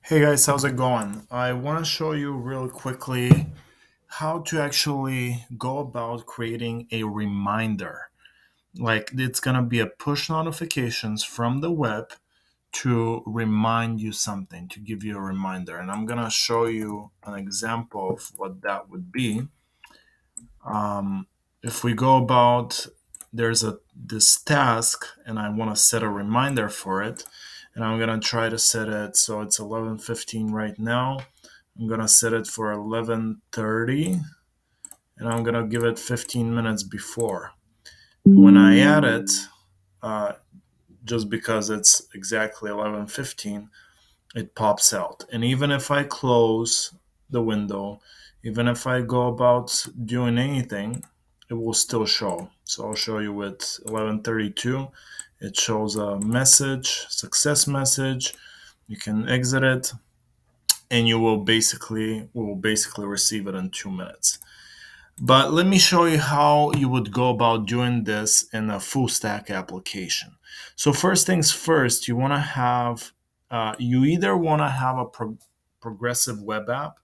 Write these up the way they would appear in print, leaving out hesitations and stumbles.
Hey guys, how's it going? I want to show you real quickly how to actually go about creating a reminder. Like it's going to be a push notifications from the web to remind you something, to give you a reminder. And I'm going to show you an example of what that would be. Um, if we go about, there's a this task and I want to set a reminder for it, and I'm gonna try to set it so it's 11:15 right now. I'm gonna set it for 11:30, and I'm gonna give it 15 minutes before. When I add it, uh, just because it's exactly 11:15, it pops out. And even if I close the window, even if I go about doing anything, it will still show. So I'll show you with 11:32. It shows a message, success message. You can exit it, and you will basically receive it in 2 minutes. But let me show you how you would go about doing this in a full stack application. So first things first, you either want to have a progressive web app.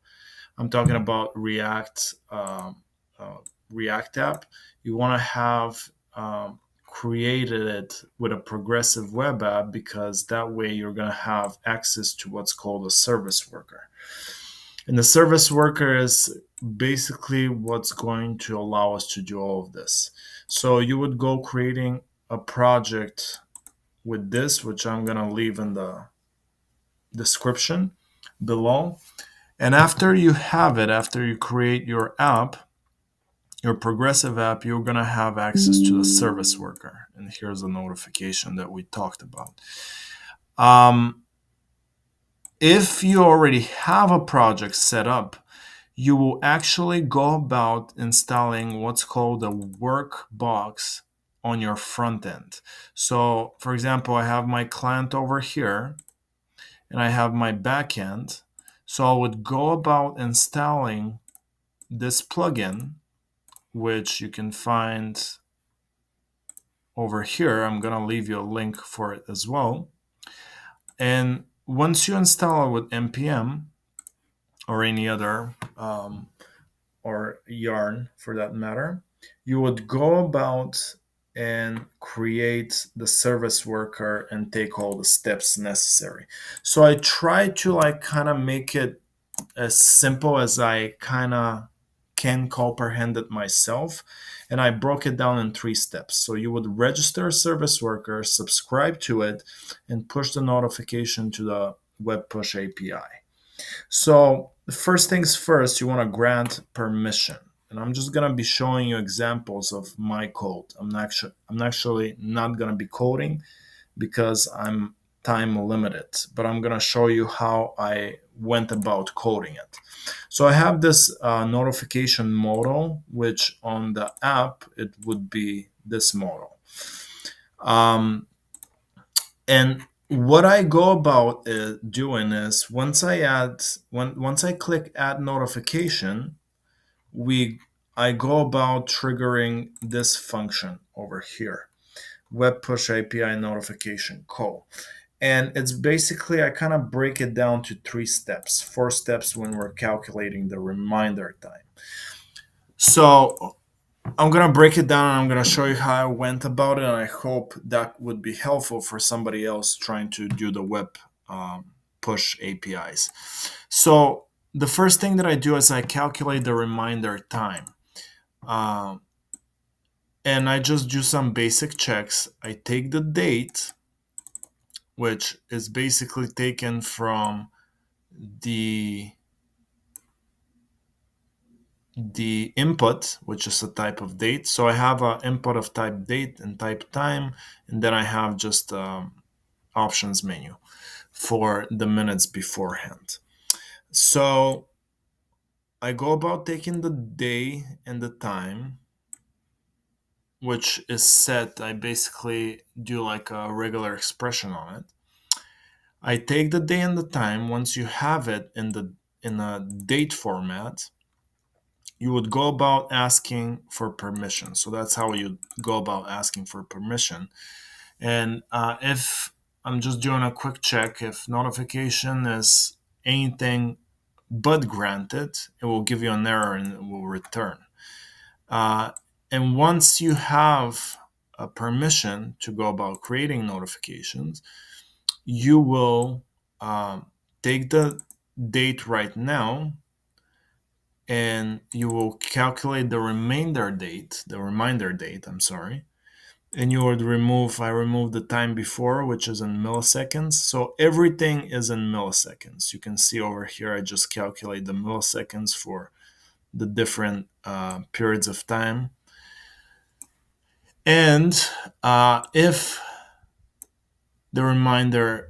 I'm talking about uh, React app. You want to have created it with a progressive web app because that way you're going to have access to what's called a service worker. And the service worker is basically what's going to allow us to do all of this. So you would go creating a project with this, which I'm going to leave in the description below. And after you have it, after you create your app, your progressive app, you're going to have access to the service worker. And here's a notification that we talked about. Um, if you already have a project set up, you will actually go about installing what's called a work box on your front end. So, for example, I have my client over here and I have my backend. So, I would go about installing this plugin, which you can find over here. I'm going to leave you a link for it as well. And once you install it with npm or any other or yarn for that matter, you would go about and create the service worker and take all the steps necessary. So I try to like kind of make it as simple as I kind of can comprehend it myself. And I broke it down in 3 steps. So you would register a service worker, subscribe to it, and push the notification to the web push API. So first things first, you want to grant permission. And I'm just gonna be showing you examples of my code. I'm actually not gonna be coding because I'm time limited, but I'm gonna show you how I went about coding it. So I have this notification model, which on the app it would be this model. Um, and what I go about doing is once I click add notification, we I go about triggering this function over here, web push API notification call. And it's basically I kind of break it down to 3 steps, 4 steps when we're calculating the reminder time. So I'm gonna break it down and I'm gonna show you how I went about it, and I hope that would be helpful for somebody else trying to do the web push APIs. So the first thing that I do is I calculate the reminder time, um, and I just do some basic checks. I take the date, which is basically taken from the the input, which is a type of date. So I have an input of type date and type time, and then I have just options menu for the minutes beforehand. So I go about taking the day and the time, which is set. I basically do like a regular expression on it. I take the day and the time. Once you have it in a date format, you would go about asking for permission. So that's how you go about asking for permission. And if I'm just doing a quick check, if notification is anything but granted, it will give you an error and it will return. Uh, and once you have a permission to go about creating notifications, you will um, take the date right now and you will calculate the reminder date, I'm sorry, and you would remove, I removed the time before, which is in milliseconds. So everything is in milliseconds. You can see over here, I just calculate the milliseconds for the different periods of time. And if the reminder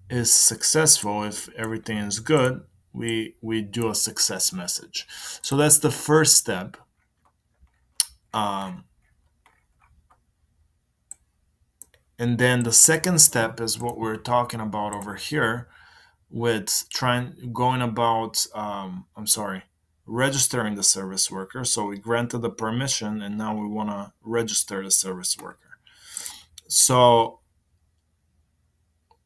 is successful, if everything is good, we do a success message. So that's the first step. Um, and then the second step is what we're talking about over here with going about, I'm sorry, registering the service worker. So we granted the permission and now we want to register the service worker. So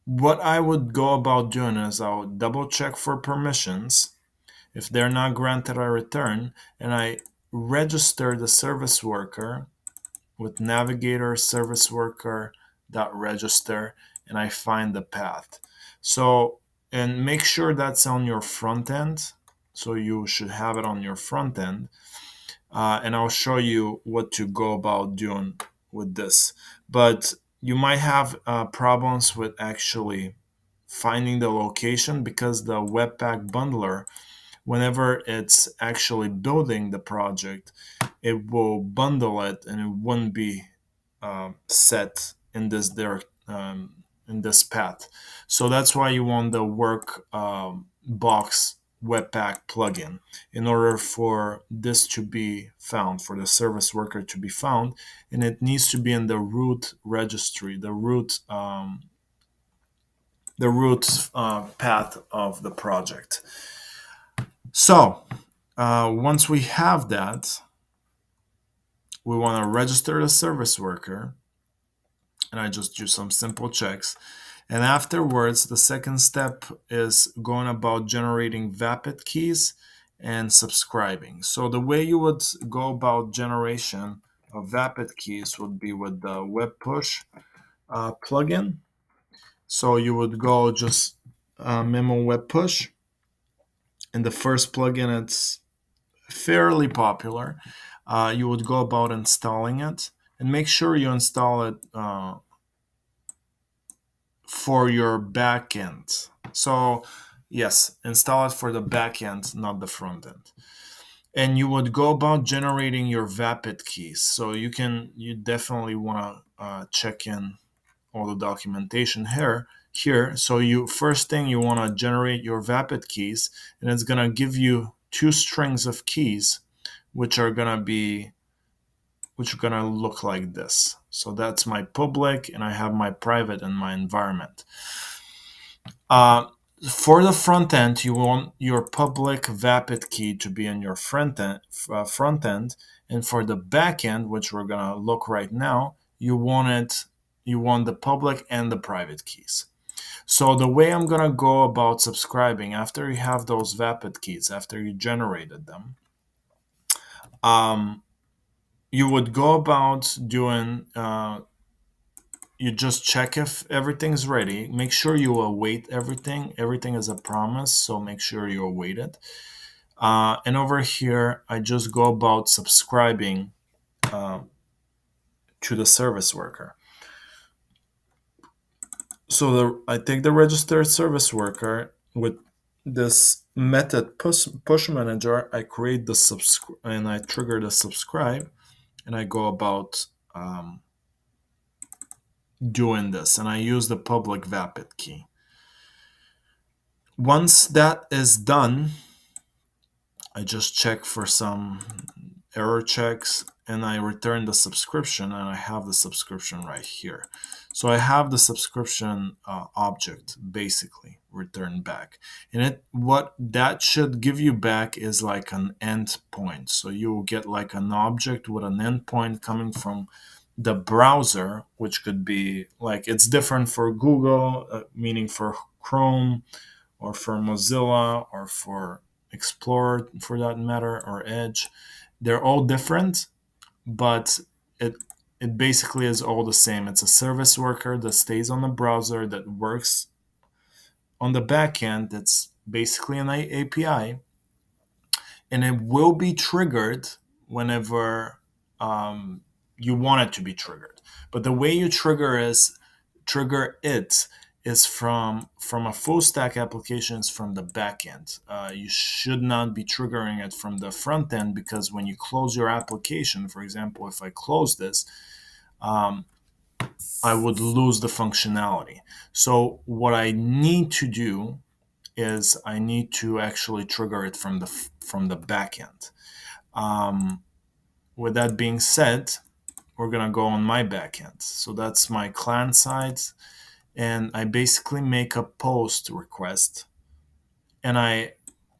what I would go about doing is I would double check for permissions. If they're not granted, I return and I register the service worker with navigator service worker dot register, and I find the path. So, and make sure that's on your front end. So you should have it on your front end. And I'll show you what to go about doing with this. But you might have problems with actually finding the location because the Webpack bundler, whenever it's actually building the project, it will bundle it and it wouldn't be set in this in this path. So that's why you want the work box Webpack plugin in order for this to be found, for the service worker to be found, and it needs to be in the root registry, the root path of the project. So once we have that, we want to register the service worker, and I just do some simple checks. And afterwards, the second step is going about generating Vapid keys and subscribing. So the way you would go about generation of Vapid keys would be with the Web Push plugin. So you would go just memo Web Push, and the first plugin, it's fairly popular. You would go about installing it and make sure you install it for your backend. So, yes, install it for the backend, not the front end. And you would go about generating your Vapid keys. So you definitely want to check in all the documentation here. So you first thing you want to generate your Vapid keys, and it's gonna give you two strings of keys, which are gonna look like this. So that's my public, and I have my private in my environment. Uh, for the front end, you want your public Vapid key to be in your front end, and for the back end, which we're gonna look right now, you want the public and the private keys. So the way I'm gonna go about subscribing after you have those Vapid keys, after you generated them, um, you would go about doing. You just check if everything's ready. Make sure you await everything. Everything is a promise, so make sure you await it. And over here, I just go about subscribing uh, to the service worker. So I take the registered service worker with this method push manager. I create the subscribe and I trigger the subscribe, and I go about doing this, and I use the public Vapid key. Once that is done, I just check for some error checks and I return the subscription, and I have the subscription right here. So I have the subscription object basically returned back, and what that should give you back is like an endpoint. So you will get like an object with an endpoint coming from the browser, which could be like, it's different for Google, meaning for Chrome or for Mozilla or for Explorer for that matter, or Edge. They're all different, but it it basically is all the same. It's a service worker that stays on the browser that works on the back end. It's basically an API, and it will be triggered whenever you want it to be triggered. But the way you trigger it is from a full stack application, is from the back end. You should not be triggering it from the front end, because when you close your application, for example, if I close this, um, I would lose the functionality. So what I need to do is I need to actually trigger it from the back end. Um, with that being said, we're gonna go on my backend. So that's my client side, and I basically make a post request, and I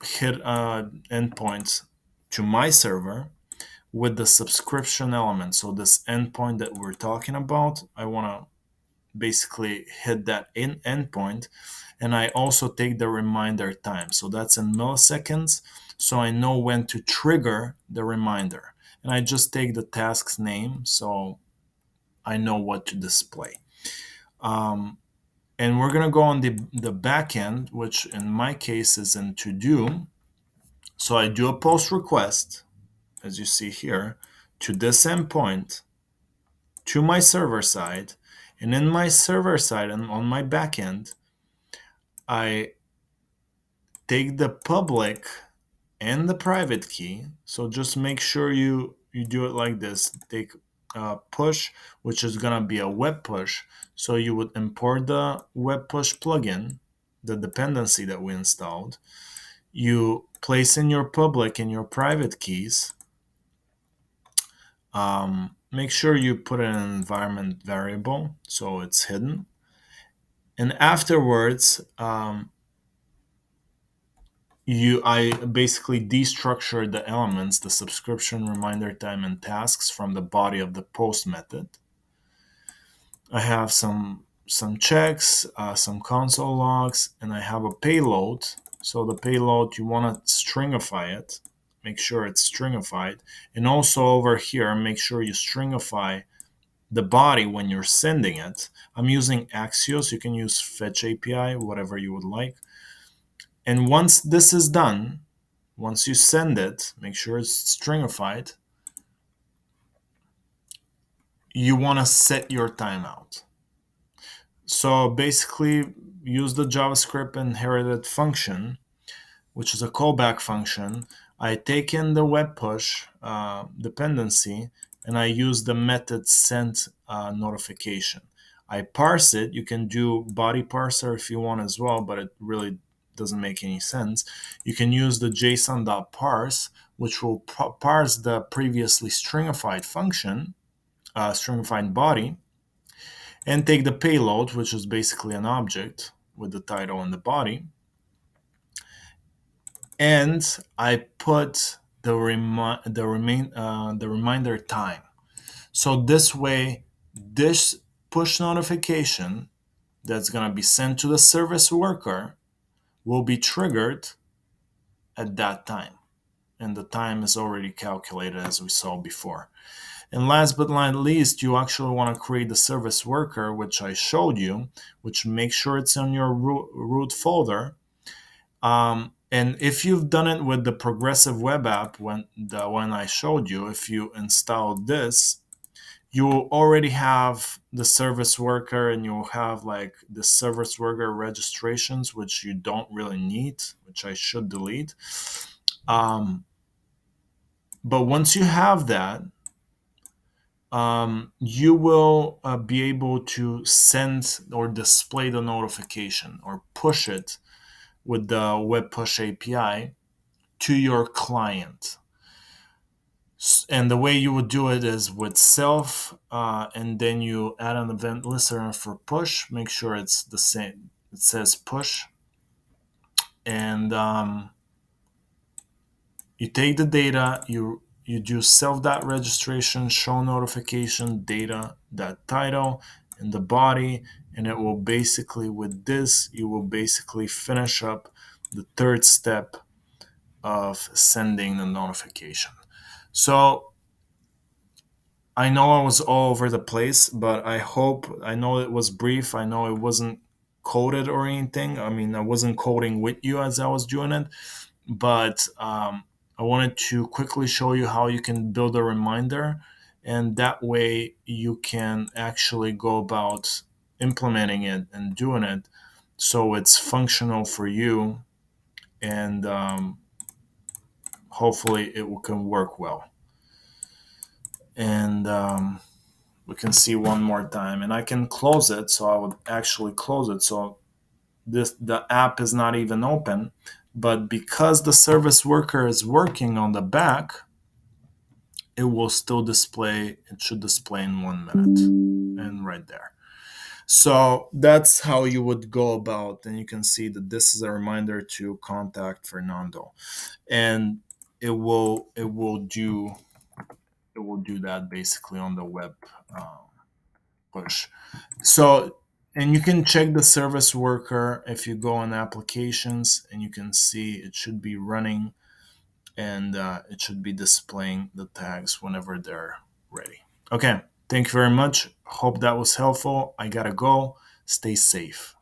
hit an endpoint to my server with the subscription element. So this endpoint that we're talking about, I want to basically hit that endpoint, and I also take the reminder time. So that's in milliseconds, so I know when to trigger the reminder. And I just take the task's name, so I know what to display. Um, and we're gonna go on the back end, which in my case is in to do. So I do a post request, as you see here, to this endpoint, to my server side, and in my server side and on my backend, I take the public and the private key. So just make sure you do it like this. Take push, which is gonna be a web push. So you would import the web push plugin, the dependency that we installed. You place in your public and your private keys. Make sure you put in an environment variable so it's hidden. And afterwards, I basically destructure the elements, the subscription, reminder time, and tasks from the body of the post method. I have some checks, some console logs, and I have a payload. So the payload, you want to stringify it. Make sure it's stringified. And also over here, make sure you stringify the body when you're sending it. I'm using Axios. You can use Fetch API, whatever you would like. And once this is done, once you send it, make sure it's stringified. You want to set your timeout. So basically, use the JavaScript inherited function, which is a callback function. I take in the web push dependency, and I use the method sent notification. I parse it. You can do body parser if you want as well, but it really doesn't make any sense. You can use the json.parse, which will parse the previously stringified function, stringified body, and take the payload, which is basically an object with the title and the body, and I put the reminder time. So this way, this push notification that's gonna be sent to the service worker will be triggered at that time, and the time is already calculated as we saw before. And last but not least, you actually want to create the service worker, which I showed you, which make sure it's in your root folder. And if you've done it with the progressive web app, when the one I showed you, if you installed this, you will already have the service worker, and you'll have like the service worker registrations, which you don't really need, which I should delete. But once you have that, you will be able to send or display the notification or push it with the web push API to your client. And the way you would do it is with self, and then you add an event listener for push. Make sure it's the same. It says push, and you take the data. You do self.registration, show notification data, that title, and the body, and it will basically, with this, you will basically finish up the third step of sending the notification. So I know I was all over the place, but I know it was brief. I know it wasn't coded or anything. I mean, I wasn't coding with you as I was doing it, but I wanted to quickly show you how you can build a reminder, and that way you can actually go about implementing it and doing it so it's functional for you, and hopefully can work well. And we can see one more time, and I can close it. So I would actually close it. So the app is not even open, but because the service worker is working on the back, it will still display. It should display in 1 minute, and right there. So that's how you would go about, and you can see that this is a reminder to contact Fernando, and it will do that basically on the web push. So, and you can check the service worker if you go on applications, and you can see it should be running, and it should be displaying the tags whenever they're ready. Okay, thank you very much. Hope that was helpful. I gotta go. Stay safe.